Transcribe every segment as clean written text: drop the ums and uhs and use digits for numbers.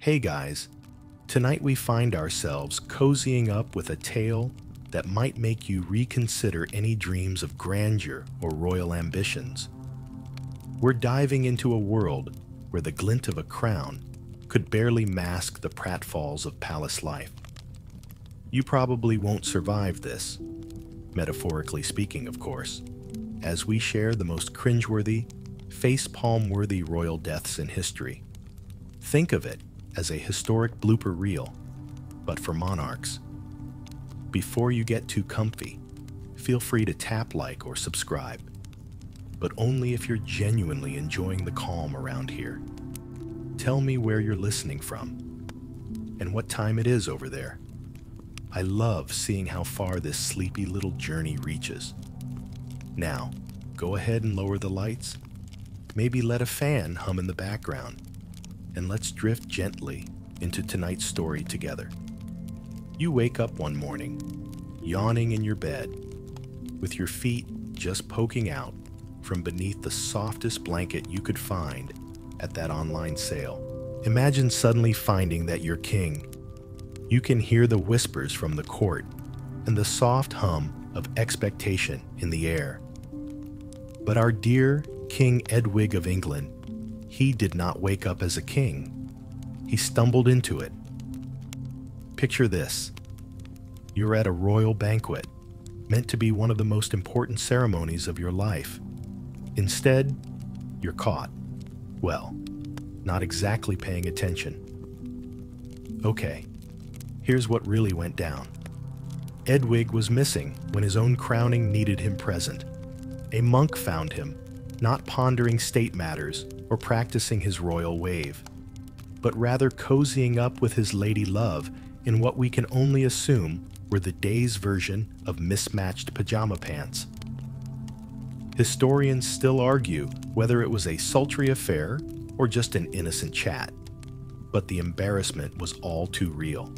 Hey guys, tonight we find ourselves cozying up with a tale that might make you reconsider any dreams of grandeur or royal ambitions. We're diving into a world where the glint of a crown could barely mask the pratfalls of palace life. You probably won't survive this, metaphorically speaking, of course, as we share the most cringeworthy, face-palm-worthy royal deaths in history. Think of it as a historic blooper reel, but for monarchs. Before you get too comfy, feel free to tap like or subscribe, but only if you're genuinely enjoying the calm around here. Tell me where you're listening from and what time it is over there. I love seeing how far this sleepy little journey reaches. Now, go ahead and lower the lights. Maybe let a fan hum in the background, and let's drift gently into tonight's story together. You wake up one morning, yawning in your bed, with your feet just poking out from beneath the softest blanket you could find at that online sale. Imagine suddenly finding that you're king. You can hear the whispers from the court and the soft hum of expectation in the air. But our dear King Edwig of England, he did not wake up as a king. He stumbled into it. Picture this. You're at a royal banquet, meant to be one of the most important ceremonies of your life. Instead, you're caught. Well, not exactly paying attention. Okay, here's what really went down. Edwig was missing when his own crowning needed him present. A monk found him, not pondering state matters or practicing his royal wave, but rather cozying up with his lady love in what we can only assume were the day's version of mismatched pajama pants. Historians still argue whether it was a sultry affair or just an innocent chat, but the embarrassment was all too real.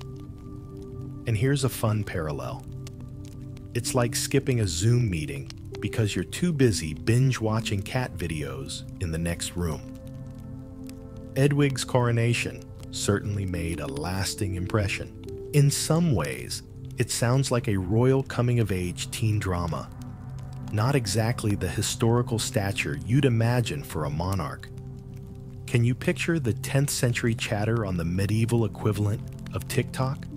And here's a fun parallel. It's like skipping a Zoom meeting because you're too busy binge-watching cat videos in the next room. Edwig's coronation certainly made a lasting impression. In some ways, it sounds like a royal coming-of-age teen drama. Not exactly the historical stature you'd imagine for a monarch. Can you picture the 10th century chatter on the medieval equivalent of TikTok?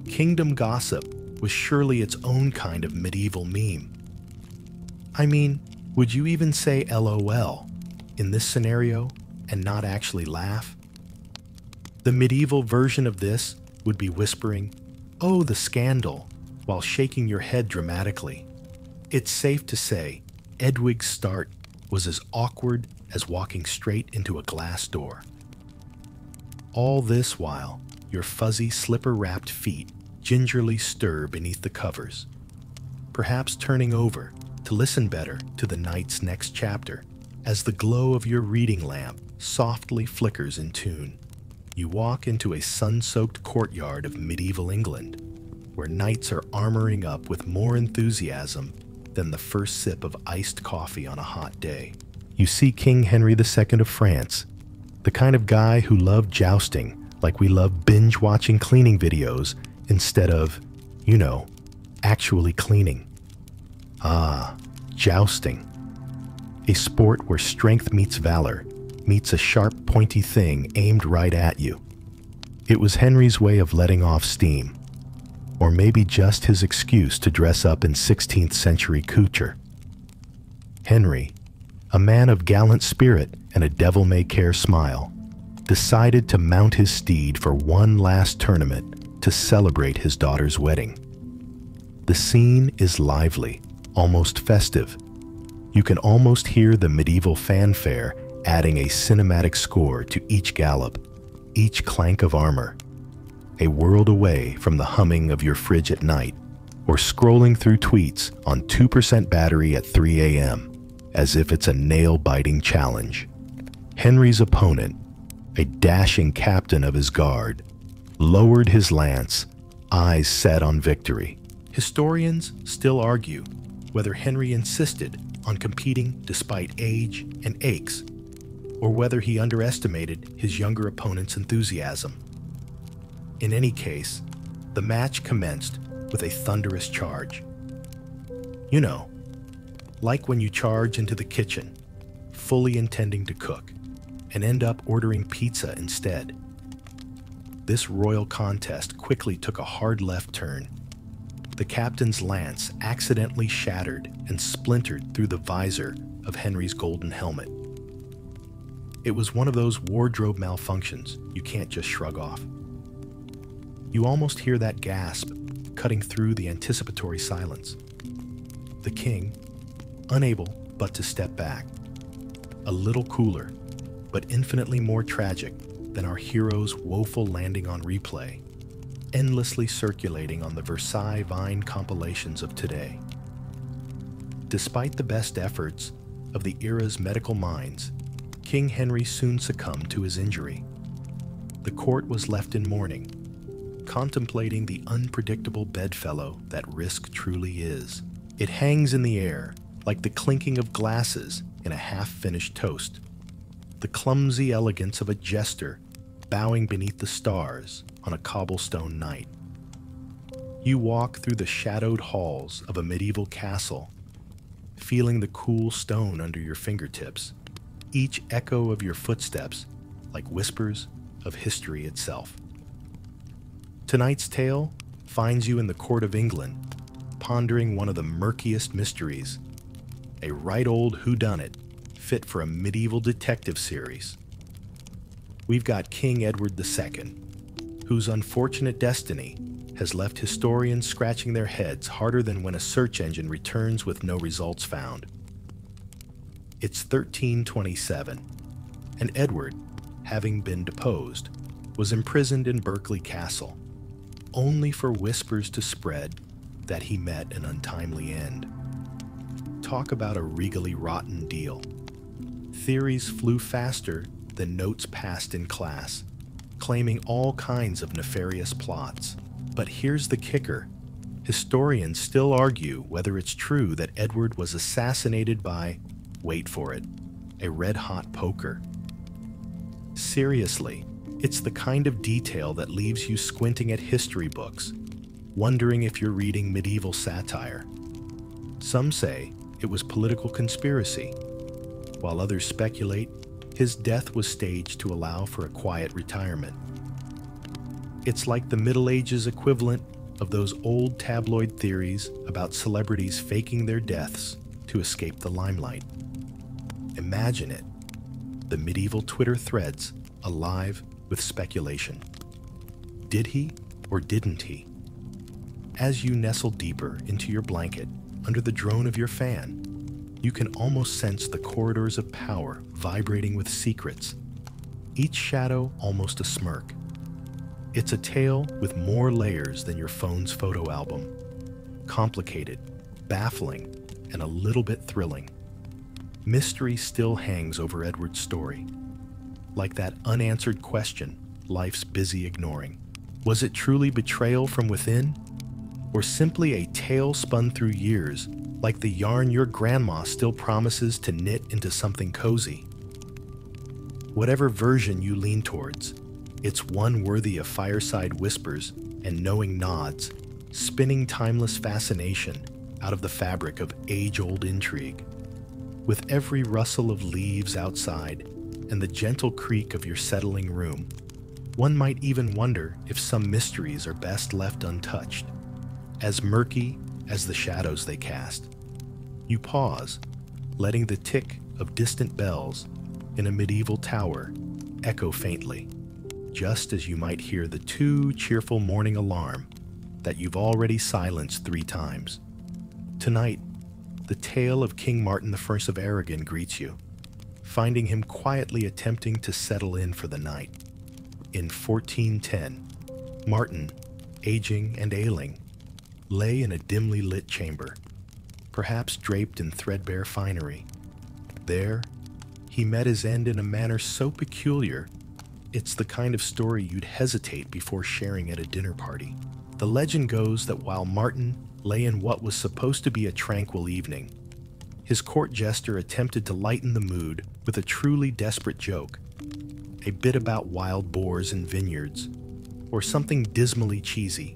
Kingdom gossip was surely its own kind of medieval meme. I mean, would you even say LOL in this scenario and not actually laugh? The medieval version of this would be whispering, "Oh, the scandal," while shaking your head dramatically. It's safe to say Edwig's start was as awkward as walking straight into a glass door. All this while your fuzzy slipper-wrapped feet gingerly stir beneath the covers, perhaps turning over to listen better to the night's next chapter as the glow of your reading lamp softly flickers in tune. You walk into a sun-soaked courtyard of medieval England, where knights are armoring up with more enthusiasm than the first sip of iced coffee on a hot day. You see King Henry II of France, the kind of guy who loved jousting like we love binge-watching cleaning videos instead of, actually cleaning. Ah, jousting. A sport where strength meets valor, meets a sharp, pointy thing aimed right at you. It was Henry's way of letting off steam, or maybe just his excuse to dress up in 16th century couture. Henry, a man of gallant spirit and a devil-may-care smile, decided to mount his steed for one last tournament to celebrate his daughter's wedding. The scene is lively, almost festive. You can almost hear the medieval fanfare adding a cinematic score to each gallop, each clank of armor, a world away from the humming of your fridge at night, or scrolling through tweets on 2% battery at 3 a.m., as if it's a nail-biting challenge. Henry's opponent, a dashing captain of his guard, lowered his lance, eyes set on victory. Historians still argue whether Henry insisted on competing despite age and aches, or whether he underestimated his younger opponent's enthusiasm. In any case, the match commenced with a thunderous charge. You know, like when you charge into the kitchen, fully intending to cook, and end up ordering pizza instead. This royal contest quickly took a hard left turn. The captain's lance accidentally shattered and splintered through the visor of Henry's golden helmet. It was one of those wardrobe malfunctions you can't just shrug off. You almost hear that gasp cutting through the anticipatory silence. The king, unable but to step back, a little cooler, but infinitely more tragic than our hero's woeful landing on replay, endlessly circulating on the Versailles Vine compilations of today. Despite the best efforts of the era's medical minds, King Henry soon succumbed to his injury. The court was left in mourning, contemplating the unpredictable bedfellow that risk truly is. It hangs in the air like the clinking of glasses in a half-finished toast, the clumsy elegance of a jester bowing beneath the stars on a cobblestone night. You walk through the shadowed halls of a medieval castle, feeling the cool stone under your fingertips, each echo of your footsteps like whispers of history itself. Tonight's tale finds you in the court of England, pondering one of the murkiest mysteries, a right old whodunit fit for a medieval detective series. We've got King Edward II, whose unfortunate destiny has left historians scratching their heads harder than when a search engine returns with no results found. It's 1327, and Edward, having been deposed, was imprisoned in Berkeley Castle, only for whispers to spread that he met an untimely end. Talk about a regally rotten deal. Theories flew faster than notes passed in class, claiming all kinds of nefarious plots. But here's the kicker. Historians still argue whether it's true that Edward was assassinated by, wait for it, a red-hot poker. Seriously, it's the kind of detail that leaves you squinting at history books, wondering if you're reading medieval satire. Some say it was political conspiracy, while others speculate his death was staged to allow for a quiet retirement. It's like the Middle Ages equivalent of those old tabloid theories about celebrities faking their deaths to escape the limelight. Imagine it, the medieval Twitter threads alive with speculation. Did he or didn't he? As you nestle deeper into your blanket under the drone of your fan, you can almost sense the corridors of power vibrating with secrets, each shadow almost a smirk. It's a tale with more layers than your phone's photo album. Complicated, baffling, and a little bit thrilling. Mystery still hangs over Edward's story, like that unanswered question life's busy ignoring. Was it truly betrayal from within, or simply a tale spun through years, like the yarn your grandma still promises to knit into something cozy? Whatever version you lean towards, it's one worthy of fireside whispers and knowing nods, spinning timeless fascination out of the fabric of age-old intrigue. With every rustle of leaves outside and the gentle creak of your settling room, one might even wonder if some mysteries are best left untouched, as murky as the shadows they cast. You pause, letting the tick of distant bells in a medieval tower echo faintly, just as you might hear the too cheerful morning alarm that you've already silenced 3 times. Tonight, the tale of King Martin I of Aragon greets you, finding him quietly attempting to settle in for the night. In 1410, Martin, aging and ailing, lay in a dimly lit chamber, perhaps draped in threadbare finery. There, he met his end in a manner so peculiar, it's the kind of story you'd hesitate before sharing at a dinner party. The legend goes that while Martin lay in what was supposed to be a tranquil evening, his court jester attempted to lighten the mood with a truly desperate joke, a bit about wild boars and vineyards, or something dismally cheesy.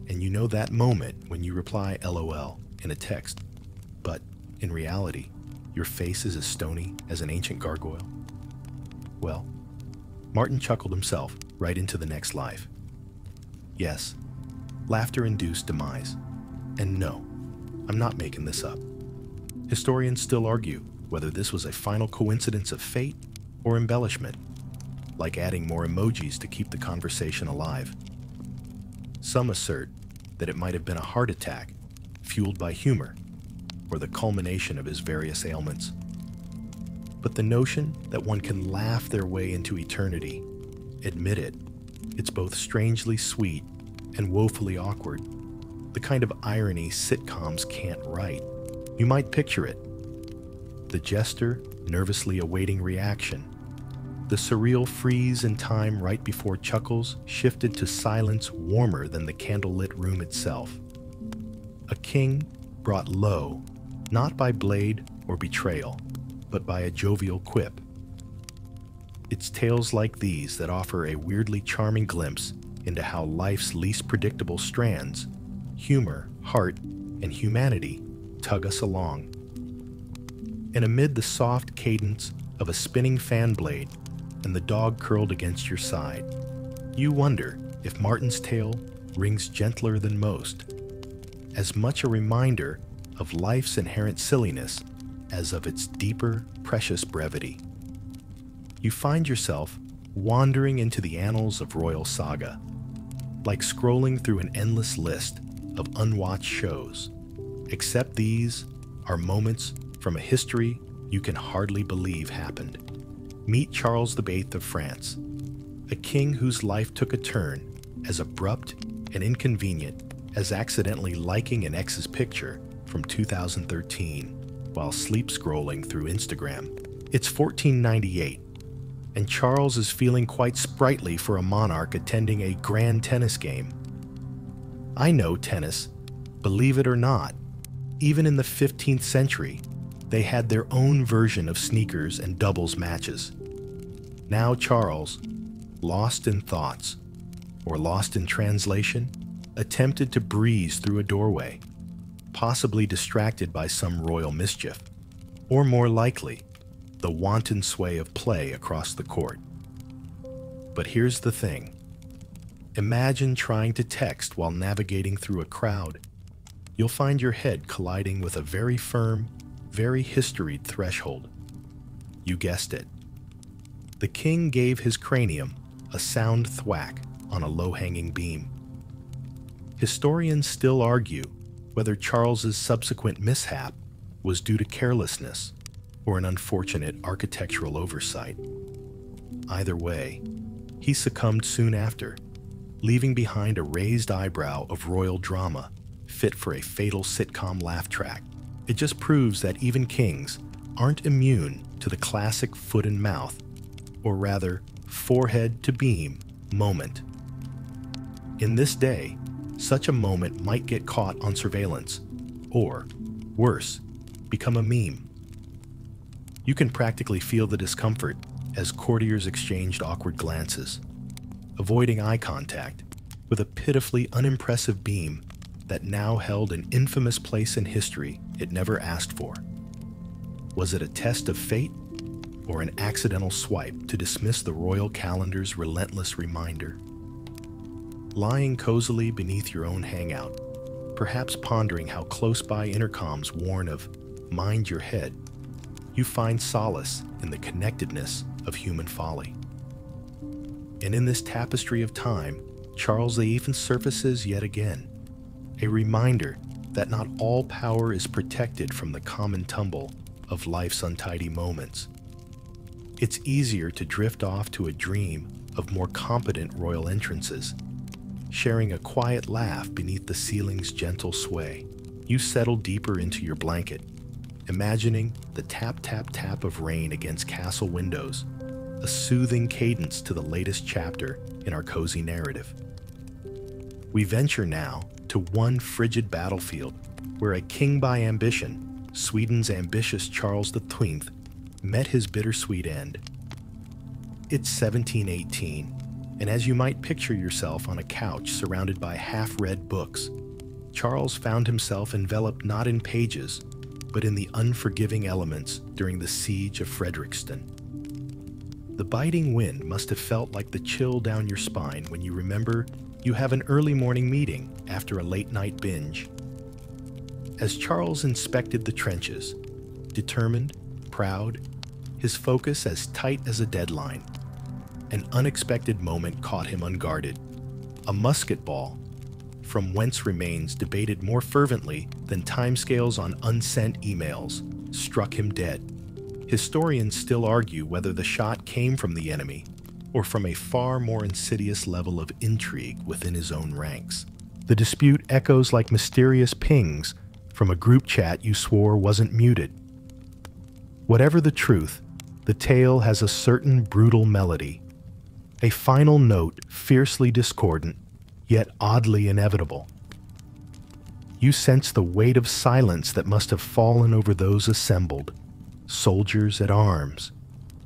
And you know that moment when you reply LOL in a text, but in reality, your face is as stony as an ancient gargoyle? Well, Martin chuckled himself right into the next life. Yes, laughter-induced demise. And no, I'm not making this up. Historians still argue whether this was a final coincidence of fate or embellishment, like adding more emojis to keep the conversation alive. Some assert that it might have been a heart attack fueled by humor, or the culmination of his various ailments. But the notion that one can laugh their way into eternity, admit it, it's both strangely sweet and woefully awkward, the kind of irony sitcoms can't write. You might picture it. The jester nervously awaiting reaction, the surreal freeze in time right before chuckles shifted to silence warmer than the candlelit room itself. A king brought low, not by blade or betrayal, but by a jovial quip. It's tales like these that offer a weirdly charming glimpse into how life's least predictable strands, humor, heart, and humanity, tug us along. And amid the soft cadence of a spinning fan blade and the dog curled against your side, you wonder if Martin's tale rings gentler than most, as much a reminder of life's inherent silliness as of its deeper, precious brevity. You find yourself wandering into the annals of royal saga, like scrolling through an endless list of unwatched shows, except these are moments from a history you can hardly believe happened. Meet Charles VIII of France, a king whose life took a turn as abrupt and inconvenient as accidentally liking an ex's picture from 2013 while sleep scrolling through Instagram. It's 1498, and Charles is feeling quite sprightly for a monarch attending a grand tennis game. I know tennis, believe it or not. Even in the 15th century, they had their own version of sneakers and doubles matches. Now Charles, lost in thoughts, or lost in translation, attempted to breeze through a doorway, possibly distracted by some royal mischief, or more likely, the wanton sway of play across the court. But here's the thing. Imagine trying to text while navigating through a crowd. You'll find your head colliding with a very firm, very historied threshold. You guessed it. The king gave his cranium a sound thwack on a low-hanging beam. Historians still argue whether Charles's subsequent mishap was due to carelessness or an unfortunate architectural oversight. Either way, he succumbed soon after, leaving behind a raised eyebrow of royal drama fit for a fatal sitcom laugh track. It just proves that even kings aren't immune to the classic foot and mouth, or rather, forehead to beam moment. In this day, such a moment might get caught on surveillance, or, worse, become a meme. You can practically feel the discomfort as courtiers exchanged awkward glances, avoiding eye contact with a pitifully unimpressive beam that now held an infamous place in history it never asked for. Was it a test of fate, or an accidental swipe to dismiss the royal calendar's relentless reminder? Lying cozily beneath your own hangout, perhaps pondering how close-by intercoms warn of "mind your head," you find solace in the connectedness of human folly. And in this tapestry of time, Charles VIII surfaces yet again, a reminder that not all power is protected from the common tumble of life's untidy moments. It's easier to drift off to a dream of more competent royal entrances, sharing a quiet laugh beneath the ceiling's gentle sway. You settle deeper into your blanket, imagining the tap-tap-tap of rain against castle windows, a soothing cadence to the latest chapter in our cozy narrative. We venture now to one frigid battlefield where a king by ambition, Sweden's ambitious Charles XII, met his bittersweet end. It's 1718, and as you might picture yourself on a couch surrounded by half-read books, Charles found himself enveloped not in pages, but in the unforgiving elements during the siege of Frederickston. The biting wind must have felt like the chill down your spine when you remember you have an early morning meeting after a late-night binge. As Charles inspected the trenches, determined, proud, his focus as tight as a deadline, an unexpected moment caught him unguarded. A musket ball, from whence remains debated more fervently than timescales on unsent emails, struck him dead. Historians still argue whether the shot came from the enemy or from a far more insidious level of intrigue within his own ranks. The dispute echoes like mysterious pings from a group chat you swore wasn't muted. Whatever the truth, the tale has a certain brutal melody, a final note fiercely discordant, yet oddly inevitable. You sense the weight of silence that must have fallen over those assembled, soldiers at arms,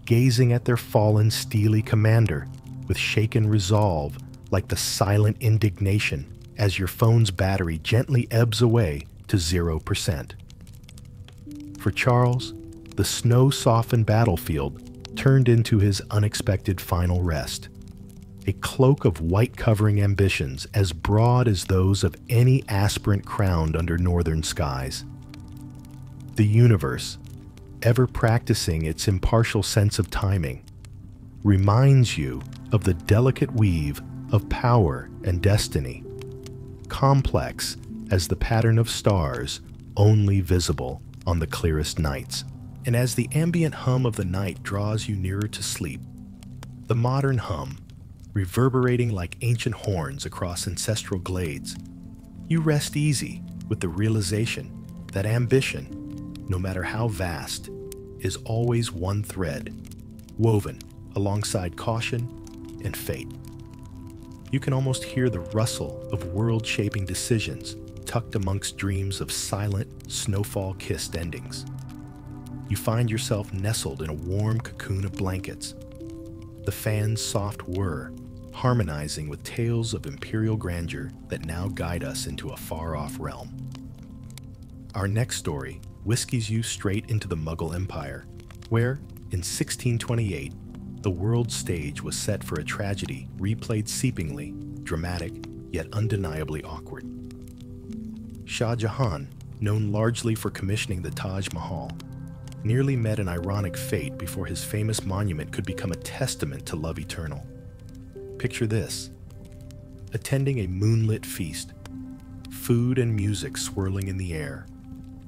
gazing at their fallen steely commander with shaken resolve like the silent indignation as your phone's battery gently ebbs away to 0%. For Charles, the snow-softened battlefield turned into his unexpected final rest, a cloak of white covering ambitions as broad as those of any aspirant crowned under northern skies. The universe, ever practicing its impartial sense of timing, reminds you of the delicate weave of power and destiny, complex as the pattern of stars only visible on the clearest nights. And as the ambient hum of the night draws you nearer to sleep, the modern hum, reverberating like ancient horns across ancestral glades, you rest easy with the realization that ambition, no matter how vast, is always one thread, woven alongside caution and fate. You can almost hear the rustle of world-shaping decisions tucked amongst dreams of silent, snowfall-kissed endings. You find yourself nestled in a warm cocoon of blankets, the fan's soft whir harmonizing with tales of imperial grandeur that now guide us into a far-off realm. Our next story whiskies you straight into the Mughal Empire, where, in 1628, the world stage was set for a tragedy replayed seepingly, dramatic, yet undeniably awkward. Shah Jahan, known largely for commissioning the Taj Mahal, nearly met an ironic fate before his famous monument could become a testament to love eternal. Picture this: attending a moonlit feast, food and music swirling in the air,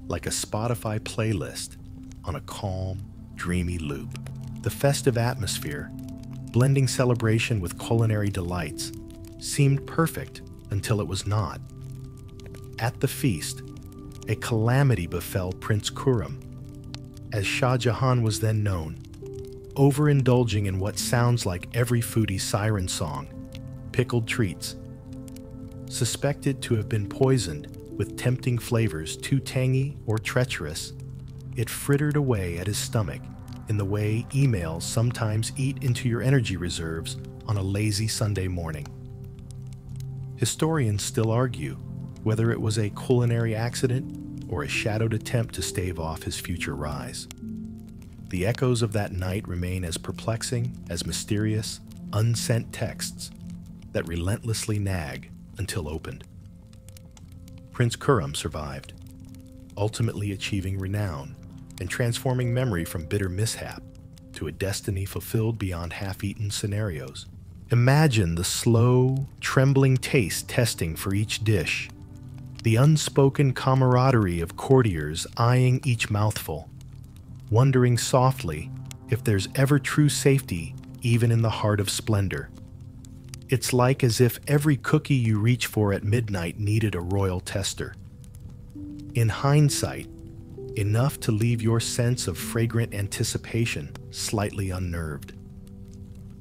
like a Spotify playlist on a calm, dreamy loop. The festive atmosphere, blending celebration with culinary delights, seemed perfect until it was not. At the feast, a calamity befell Prince Khurram, as Shah Jahan was then known, overindulging in what sounds like every foodie's siren song, pickled treats. Suspected to have been poisoned with tempting flavors too tangy or treacherous, it frittered away at his stomach in the way emails sometimes eat into your energy reserves on a lazy Sunday morning. Historians still argue whether it was a culinary accident or a shadowed attempt to stave off his future rise. The echoes of that night remain as perplexing as mysterious, unsent texts that relentlessly nag until opened. Prince Khurram survived, ultimately achieving renown and transforming memory from bitter mishap to a destiny fulfilled beyond half-eaten scenarios. Imagine the slow, trembling taste testing for each dish, the unspoken camaraderie of courtiers eyeing each mouthful, wondering softly if there's ever true safety even in the heart of splendor. It's like as if every cookie you reach for at midnight needed a royal tester. In hindsight, enough to leave your sense of fragrant anticipation slightly unnerved.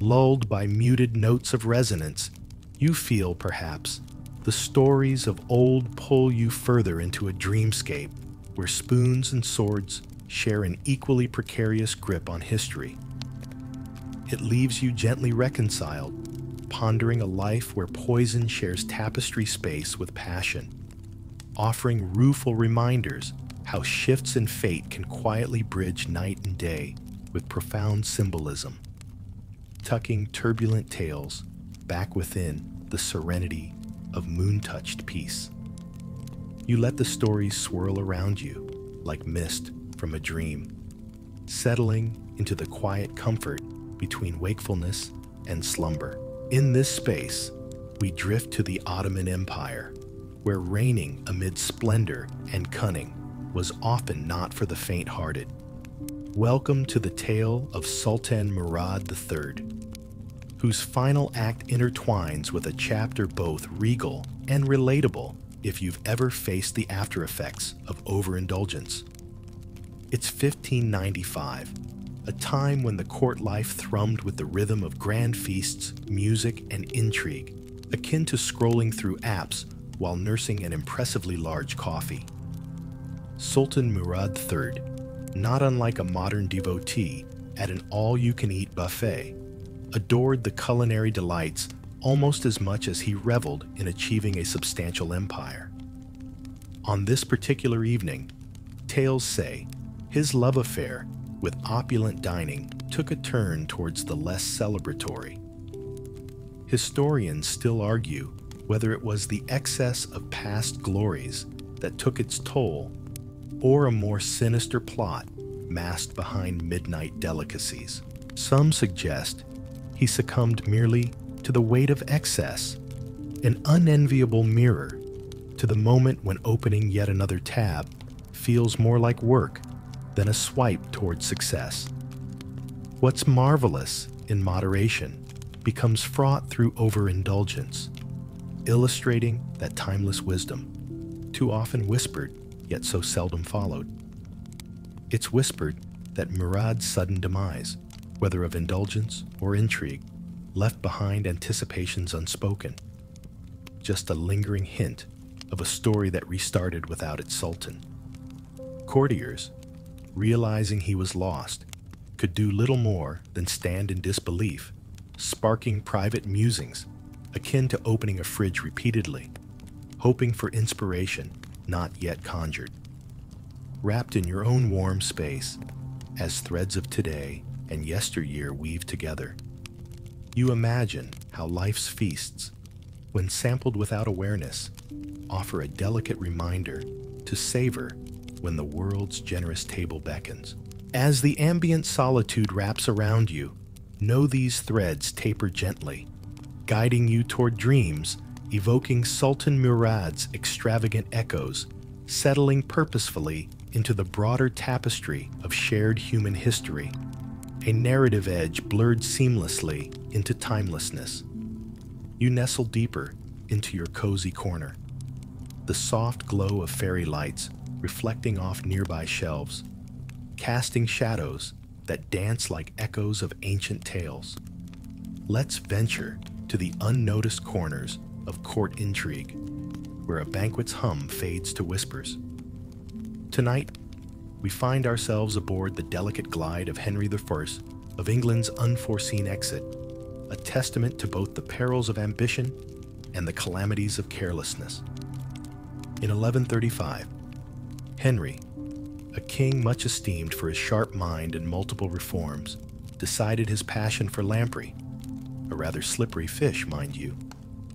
Lulled by muted notes of resonance, you feel, perhaps, the stories of old pull you further into a dreamscape where spoons and swords, share an equally precarious grip on history. It leaves you gently reconciled, pondering a life where poison shares tapestry space with passion, offering rueful reminders how shifts in fate can quietly bridge night and day with profound symbolism, tucking turbulent tales back within the serenity of moon-touched peace. You let the stories swirl around you like mist from a dream, settling into the quiet comfort between wakefulness and slumber. In this space, we drift to the Ottoman Empire, where reigning amid splendor and cunning was often not for the faint-hearted. Welcome to the tale of Sultan Murad III, whose final act intertwines with a chapter both regal and relatable if you've ever faced the after-effects of overindulgence. It's 1595, a time when the court life thrummed with the rhythm of grand feasts, music, and intrigue, akin to scrolling through apps while nursing an impressively large coffee. Sultan Murad III, not unlike a modern devotee at an all-you-can-eat buffet, adored the culinary delights almost as much as he reveled in achieving a substantial empire. On this particular evening, tales say his love affair with opulent dining took a turn towards the less celebratory. Historians still argue whether it was the excess of past glories that took its toll or a more sinister plot masked behind midnight delicacies. Some suggest he succumbed merely to the weight of excess, an unenviable mirror to the moment when opening yet another tab feels more like work than a swipe toward success. What's marvelous in moderation becomes fraught through overindulgence, illustrating that timeless wisdom, too often whispered yet so seldom followed. It's whispered that Murad's sudden demise, whether of indulgence or intrigue, left behind anticipations unspoken, just a lingering hint of a story that restarted without its sultan. Courtiers, realizing he was lost, could do little more than stand in disbelief, sparking private musings akin to opening a fridge repeatedly, hoping for inspiration not yet conjured. Wrapped in your own warm space, as threads of today and yesteryear weave together, you imagine how life's feasts, when sampled without awareness, offer a delicate reminder to savor when the world's generous table beckons. As the ambient solitude wraps around you, know these threads taper gently, guiding you toward dreams, evoking Sultan Murad's extravagant echoes, settling purposefully into the broader tapestry of shared human history, a narrative edge blurred seamlessly into timelessness. You nestle deeper into your cozy corner, the soft glow of fairy lights reflecting off nearby shelves, casting shadows that dance like echoes of ancient tales. Let's venture to the unnoticed corners of court intrigue, where a banquet's hum fades to whispers. Tonight, we find ourselves aboard the delicate glide of Henry I of England's unforeseen exit, a testament to both the perils of ambition and the calamities of carelessness. In 1135, Henry, a king much esteemed for his sharp mind and multiple reforms, decided his passion for lamprey, a rather slippery fish, mind you,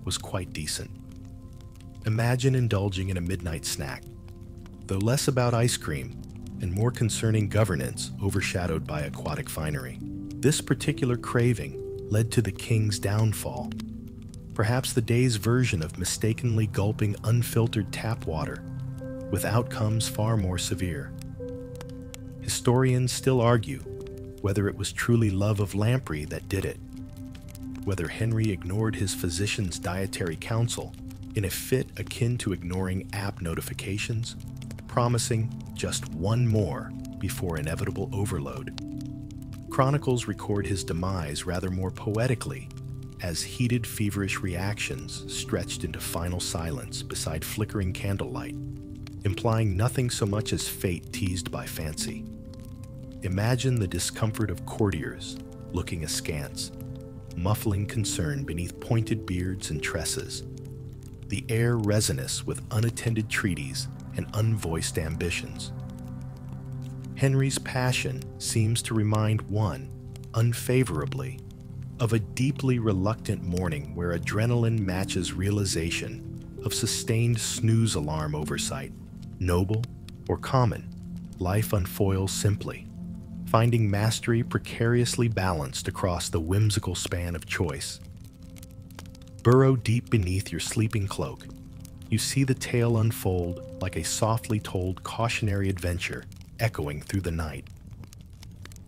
was quite decent. Imagine indulging in a midnight snack, though less about ice cream and more concerning governance overshadowed by aquatic finery. This particular craving led to the king's downfall, perhaps the day's version of mistakenly gulping unfiltered tap water, with outcomes far more severe. Historians still argue whether it was truly love of lamprey that did it, whether Henry ignored his physician's dietary counsel in a fit akin to ignoring app notifications, promising just one more before inevitable overload. Chronicles record his demise rather more poetically, as heated, feverish reactions stretched into final silence beside flickering candlelight, implying nothing so much as fate teased by fancy. Imagine the discomfort of courtiers looking askance, muffling concern beneath pointed beards and tresses, the air resinous with unattended treaties and unvoiced ambitions. Henry's passion seems to remind one, unfavorably, of a deeply reluctant morning where adrenaline matches realization of sustained snooze alarm oversight. Noble or common, life unfoils simply, finding mastery precariously balanced across the whimsical span of choice. Burrow deep beneath your sleeping cloak. You see the tale unfold like a softly told cautionary adventure echoing through the night.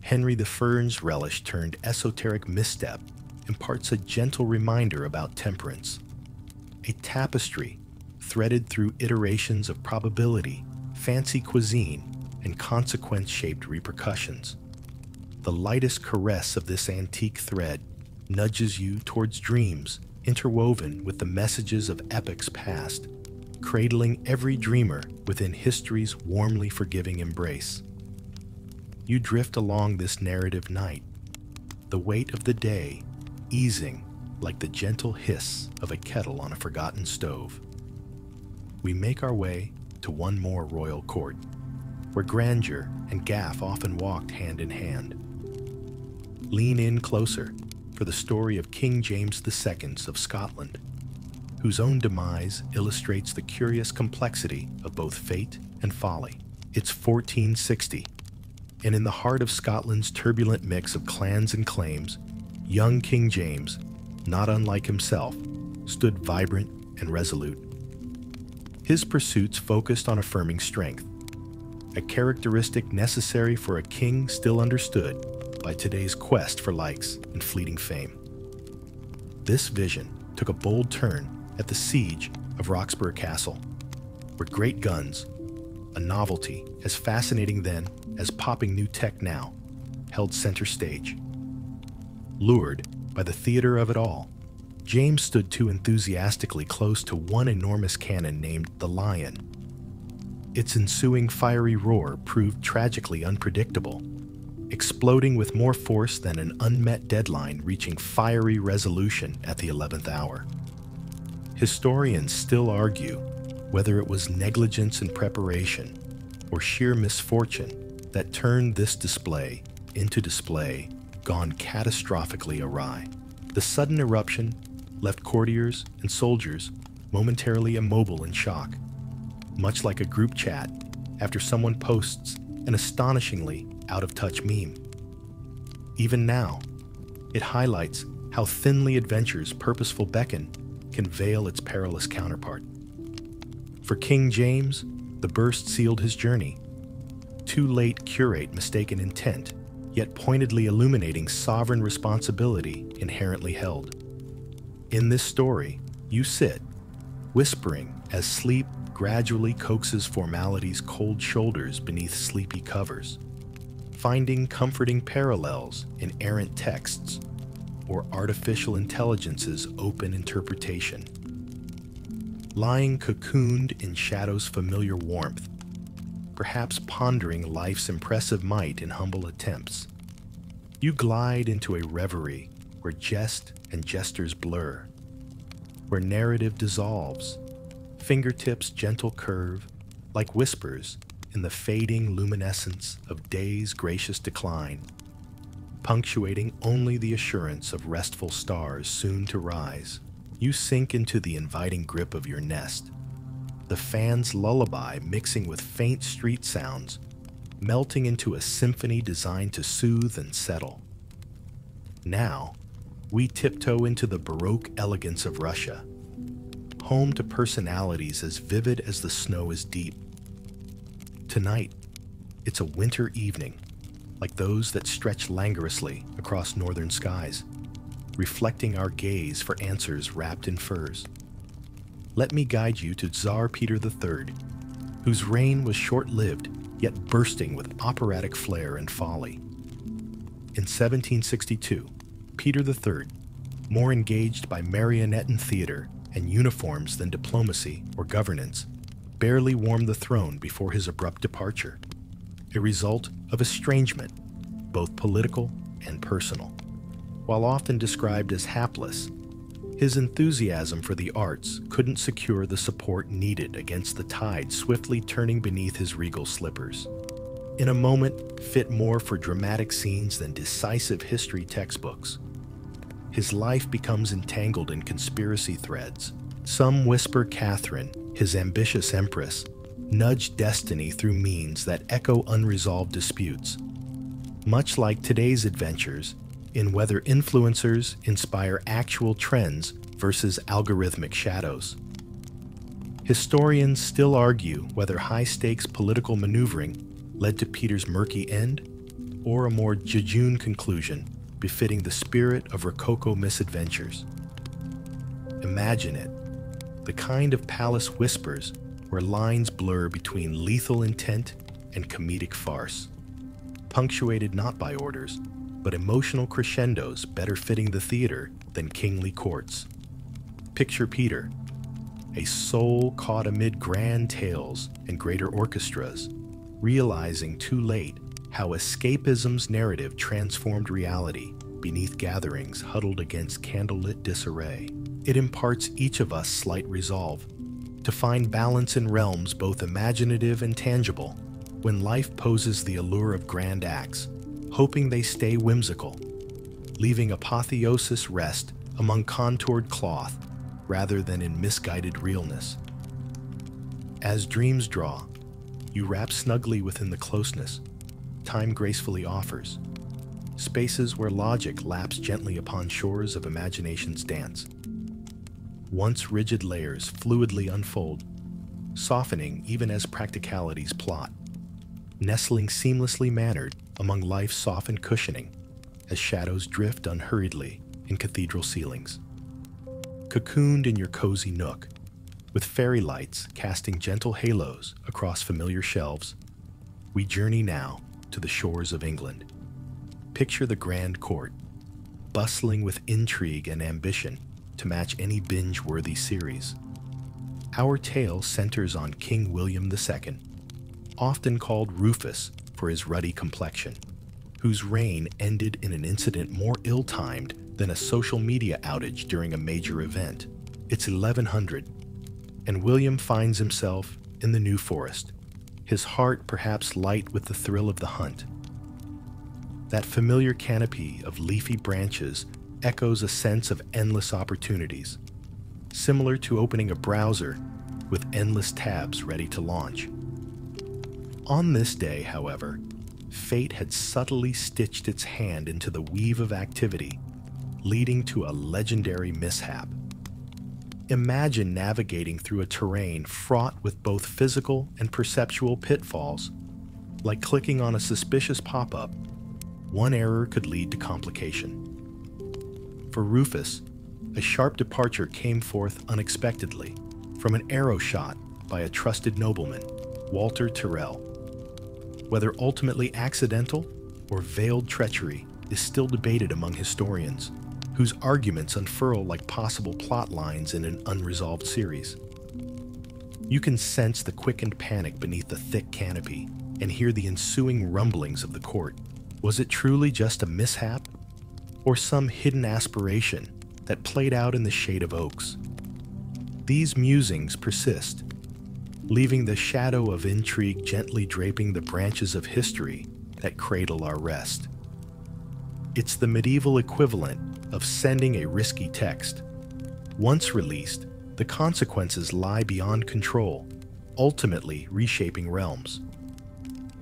Henry I's relish turned esoteric misstep imparts a gentle reminder about temperance, a tapestry threaded through iterations of probability, fancy cuisine, and consequence-shaped repercussions. The lightest caress of this antique thread nudges you towards dreams interwoven with the messages of epochs past, cradling every dreamer within history's warmly forgiving embrace. You drift along this narrative night, the weight of the day easing like the gentle hiss of a kettle on a forgotten stove. We make our way to one more royal court, where grandeur and gaff often walked hand in hand. Lean in closer for the story of King James II of Scotland, whose own demise illustrates the curious complexity of both fate and folly. It's 1460, and in the heart of Scotland's turbulent mix of clans and claims, young King James, not unlike himself, stood vibrant and resolute. His pursuits focused on affirming strength, a characteristic necessary for a king still understood by today's quest for likes and fleeting fame. This vision took a bold turn at the siege of Roxburgh Castle, where great guns, a novelty as fascinating then as popping new tech now, held center stage. Lured by the theater of it all, James stood too enthusiastically close to one enormous cannon named the Lion. Its ensuing fiery roar proved tragically unpredictable, exploding with more force than an unmet deadline reaching fiery resolution at the 11th hour. Historians still argue whether it was negligence in preparation or sheer misfortune that turned this display into display gone catastrophically awry. The sudden eruption left courtiers and soldiers momentarily immobile in shock, much like a group chat after someone posts an astonishingly out-of-touch meme. Even now, it highlights how thinly adventure's purposeful beckon can veil its perilous counterpart. For King James, the burst sealed his journey. Too late curate mistaken intent, yet pointedly illuminating sovereign responsibility inherently held. In this story, you sit, whispering as sleep gradually coaxes formality's cold shoulders beneath sleepy covers, finding comforting parallels in errant texts or artificial intelligence's open interpretation. Lying cocooned in shadow's familiar warmth, perhaps pondering life's impressive might in humble attempts, you glide into a reverie where jest and jesters blur, where narrative dissolves, fingertips gentle curve like whispers in the fading luminescence of day's gracious decline, punctuating only the assurance of restful stars soon to rise. You sink into the inviting grip of your nest, the fan's lullaby mixing with faint street sounds, melting into a symphony designed to soothe and settle. Now, we tiptoe into the Baroque elegance of Russia, home to personalities as vivid as the snow is deep. Tonight, it's a winter evening, like those that stretch languorously across northern skies, reflecting our gaze for answers wrapped in furs. Let me guide you to Tsar Peter III, whose reign was short-lived yet bursting with operatic flair and folly. In 1762, Peter III, more engaged by marionette and theater and uniforms than diplomacy or governance, barely warmed the throne before his abrupt departure. a result of estrangement, both political and personal. While often described as hapless, his enthusiasm for the arts couldn't secure the support needed against the tide swiftly turning beneath his regal slippers. In a moment fit more for dramatic scenes than decisive history textbooks, his life becomes entangled in conspiracy threads. Some whisper Catherine, his ambitious empress, nudged destiny through means that echo unresolved disputes. Much like today's adventures, in whether influencers inspire actual trends versus algorithmic shadows. Historians still argue whether high-stakes political maneuvering led to Peter's murky end, or a more jejune conclusion befitting the spirit of Rococo misadventures. Imagine it, the kind of palace whispers where lines blur between lethal intent and comedic farce, punctuated not by orders, but emotional crescendos better fitting the theater than kingly courts. Picture Peter, a soul caught amid grand tales and greater orchestras, realizing too late how escapism's narrative transformed reality beneath gatherings huddled against candlelit disarray. It imparts each of us slight resolve to find balance in realms both imaginative and tangible when life poses the allure of grand acts, hoping they stay whimsical, leaving apotheosis rest among contoured cloth rather than in misguided realness. As dreams draw, you wrap snugly within the closeness time gracefully offers, spaces where logic laps gently upon shores of imagination's dance. Once rigid layers fluidly unfold, softening even as practicalities plot, nestling seamlessly mannered among life's softened cushioning as shadows drift unhurriedly in cathedral ceilings. Cocooned in your cozy nook, with fairy lights casting gentle halos across familiar shelves, we journey now to the shores of England. Picture the grand court, bustling with intrigue and ambition to match any binge-worthy series. Our tale centers on King William II, often called Rufus for his ruddy complexion, whose reign ended in an incident more ill-timed than a social media outage during a major event. It's 1100, and William finds himself in the New Forest, his heart perhaps light with the thrill of the hunt. That familiar canopy of leafy branches echoes a sense of endless opportunities, similar to opening a browser with endless tabs ready to launch. On this day, however, fate had subtly stitched its hand into the weave of activity, leading to a legendary mishap. Imagine navigating through a terrain fraught with both physical and perceptual pitfalls. Like clicking on a suspicious pop-up, one error could lead to complication. For Rufus, a sharp departure came forth unexpectedly from an arrow shot by a trusted nobleman, Walter Tyrrell. Whether ultimately accidental or veiled treachery is still debated among historians, whose arguments unfurl like possible plot lines in an unresolved series. You can sense the quickened panic beneath the thick canopy and hear the ensuing rumblings of the court. Was it truly just a mishap, or some hidden aspiration that played out in the shade of oaks? These musings persist, leaving the shadow of intrigue gently draping the branches of history that cradle our rest. It's the medieval equivalent of sending a risky text. Once released, the consequences lie beyond control, ultimately reshaping realms.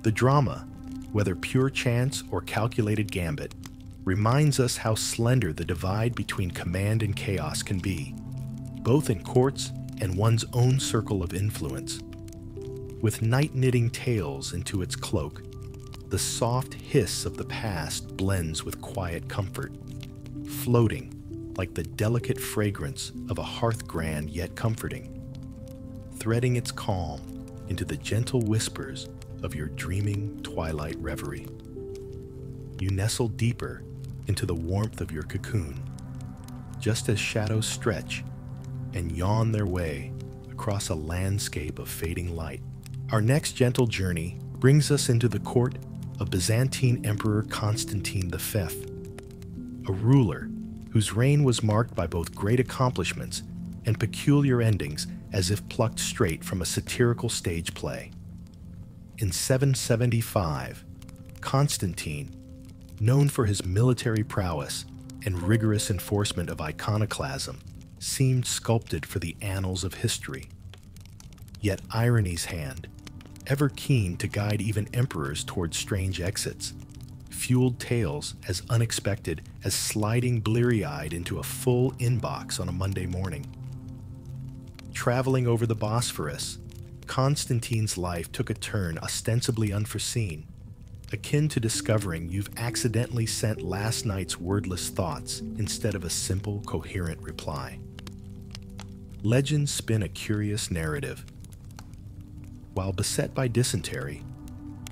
The drama, whether pure chance or calculated gambit, reminds us how slender the divide between command and chaos can be, both in courts and one's own circle of influence. With night knitting tales into its cloak, the soft hiss of the past blends with quiet comfort, floating like the delicate fragrance of a hearth grand yet comforting, threading its calm into the gentle whispers of your dreaming twilight reverie. You nestle deeper into the warmth of your cocoon, just as shadows stretch and yawn their way across a landscape of fading light. Our next gentle journey brings us into the court of Byzantine Emperor Constantine V, a ruler whose reign was marked by both great accomplishments and peculiar endings as if plucked straight from a satirical stage play. In 775, Constantine, known for his military prowess and rigorous enforcement of iconoclasm, seemed sculpted for the annals of history. Yet irony's hand, ever keen to guide even emperors towards strange exits, fueled tales as unexpected as sliding bleary-eyed into a full inbox on a Monday morning. Traveling over the Bosphorus, Constantine's life took a turn ostensibly unforeseen, akin to discovering you've accidentally sent last night's wordless thoughts instead of a simple, coherent reply. Legends spin a curious narrative. While beset by dysentery,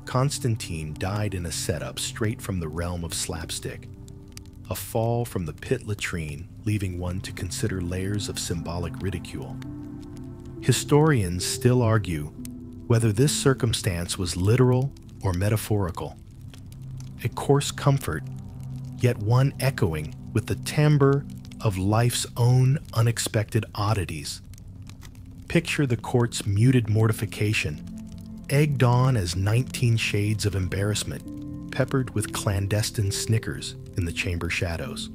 Constantine died in a setup straight from the realm of slapstick, a fall from the pit latrine leaving one to consider layers of symbolic ridicule. Historians still argue whether this circumstance was literal or metaphorical, a coarse comfort, yet one echoing with the timbre of life's own unexpected oddities. Picture the court's muted mortification, egged on as 19 shades of embarrassment, peppered with clandestine snickers in the chamber shadows.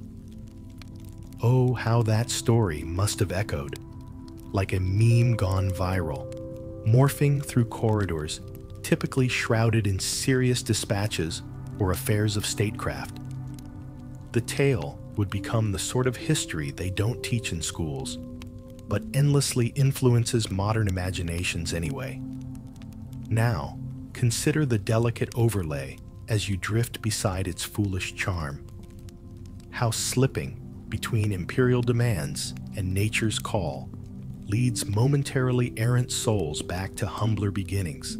Oh, how that story must have echoed, like a meme gone viral, morphing through corridors typically shrouded in serious dispatches or affairs of statecraft. The tale would become the sort of history they don't teach in schools, but endlessly influences modern imaginations anyway. Now, consider the delicate overlay as you drift beside its foolish charm. How slipping between imperial demands and nature's call leads momentarily errant souls back to humbler beginnings,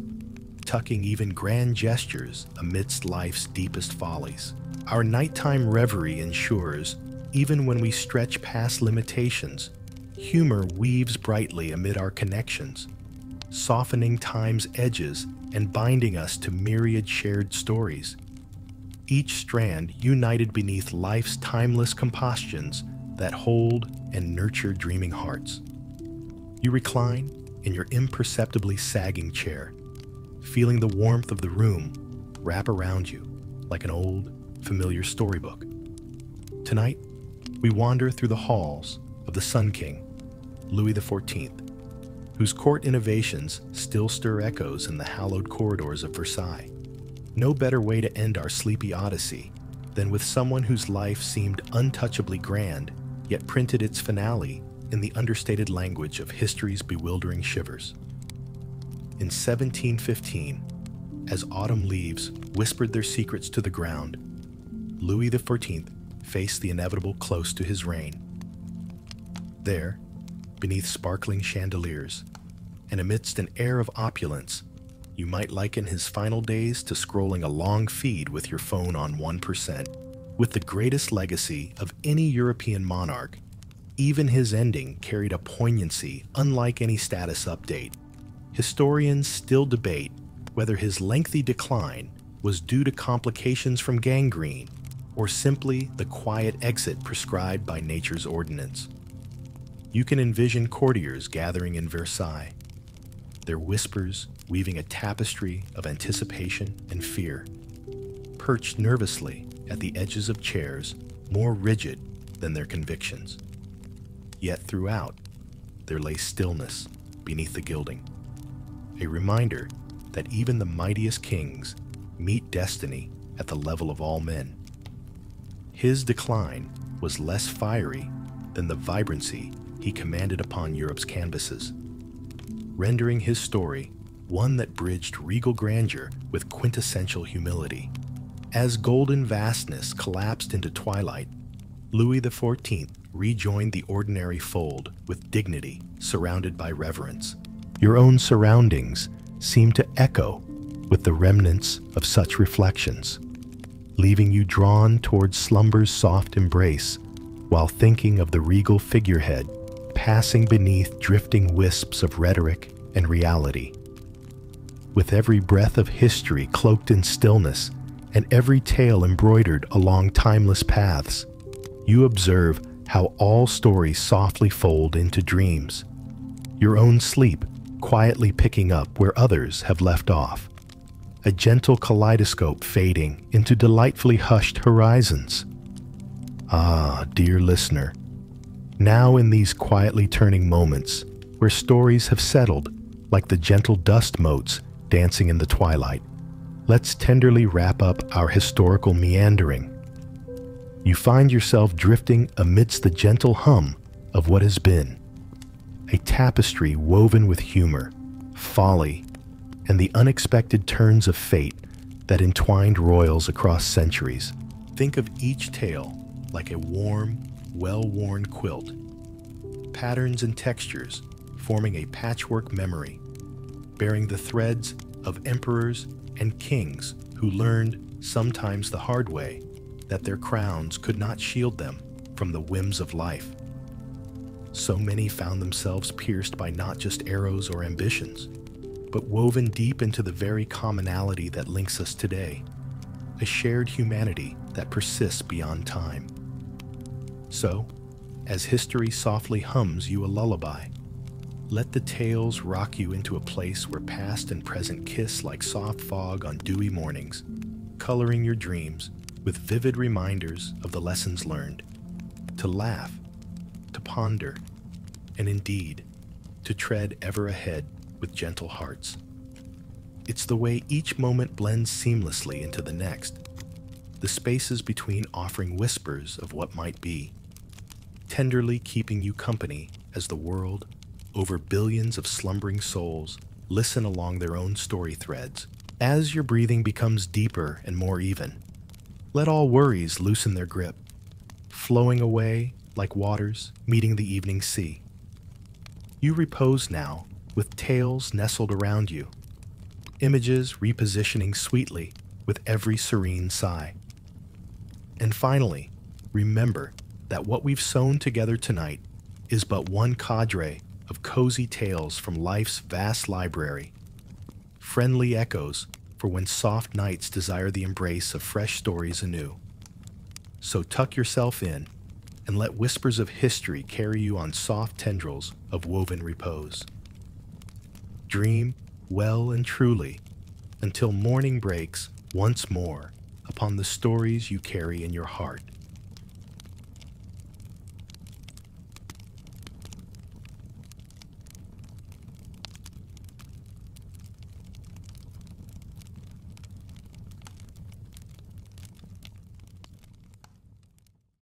tucking even grand gestures amidst life's deepest follies. Our nighttime reverie ensures, even when we stretch past limitations, humor weaves brightly amid our connections, softening time's edges and binding us to myriad shared stories, each strand united beneath life's timeless compositions that hold and nurture dreaming hearts. You recline in your imperceptibly sagging chair, feeling the warmth of the room wrap around you like an old, familiar storybook. Tonight, we wander through the halls of the Sun King, Louis XIV, whose court innovations still stir echoes in the hallowed corridors of Versailles. No better way to end our sleepy odyssey than with someone whose life seemed untouchably grand, yet printed its finale in the understated language of history's bewildering shivers. In 1715, as autumn leaves whispered their secrets to the ground, Louis XIV faced the inevitable close to his reign. There, beneath sparkling chandeliers, and amidst an air of opulence, you might liken his final days to scrolling a long feed with your phone on 1%. With the greatest legacy of any European monarch, even his ending carried a poignancy unlike any status update. Historians still debate whether his lengthy decline was due to complications from gangrene or simply the quiet exit prescribed by nature's ordinance. You can envision courtiers gathering in Versailles, their whispers weaving a tapestry of anticipation and fear, perched nervously at the edges of chairs more rigid than their convictions. Yet throughout, there lay stillness beneath the gilding, a reminder that even the mightiest kings meet destiny at the level of all men. His decline was less fiery than the vibrancy he commanded upon Europe's canvases, rendering his story one that bridged regal grandeur with quintessential humility. As golden vastness collapsed into twilight, Louis XIV rejoined the ordinary fold with dignity, surrounded by reverence. Your own surroundings seem to echo with the remnants of such reflections, leaving you drawn towards slumber's soft embrace while thinking of the regal figurehead passing beneath drifting wisps of rhetoric and reality. with every breath of history cloaked in stillness and every tale embroidered along timeless paths. You observe how all stories softly fold into dreams, your own sleep quietly picking up where others have left off, a gentle kaleidoscope fading into delightfully hushed horizons. Ah, dear listener, now in these quietly turning moments where stories have settled like the gentle dust motes dancing in the twilight, let's tenderly wrap up our historical meandering. You find yourself drifting amidst the gentle hum of what has been, a tapestry woven with humor, folly, and the unexpected turns of fate that entwined royals across centuries. Think of each tale like a warm, well-worn quilt, patterns and textures forming a patchwork memory, bearing the threads of emperors and kings who learned, sometimes the hard way, that their crowns could not shield them from the whims of life. So many found themselves pierced by not just arrows or ambitions, but woven deep into the very commonality that links us today, a shared humanity that persists beyond time. So, as history softly hums you a lullaby, let the tales rock you into a place where past and present kiss like soft fog on dewy mornings, coloring your dreams with vivid reminders of the lessons learned, to laugh, to ponder, and indeed, to tread ever ahead with gentle hearts. It's the way each moment blends seamlessly into the next, the spaces between offering whispers of what might be, tenderly keeping you company as the world, over billions of slumbering souls, listen along their own story threads. As your breathing becomes deeper and more even, let all worries loosen their grip, flowing away like waters meeting the evening sea. You repose now with tales nestled around you, images repositioning sweetly with every serene sigh. And finally, remember that what we've sewn together tonight is but one cadre of cozy tales from life's vast library, friendly echoes for when soft nights desire the embrace of fresh stories anew. So tuck yourself in and let whispers of history carry you on soft tendrils of woven repose. Dream well and truly until morning breaks once more upon the stories you carry in your heart.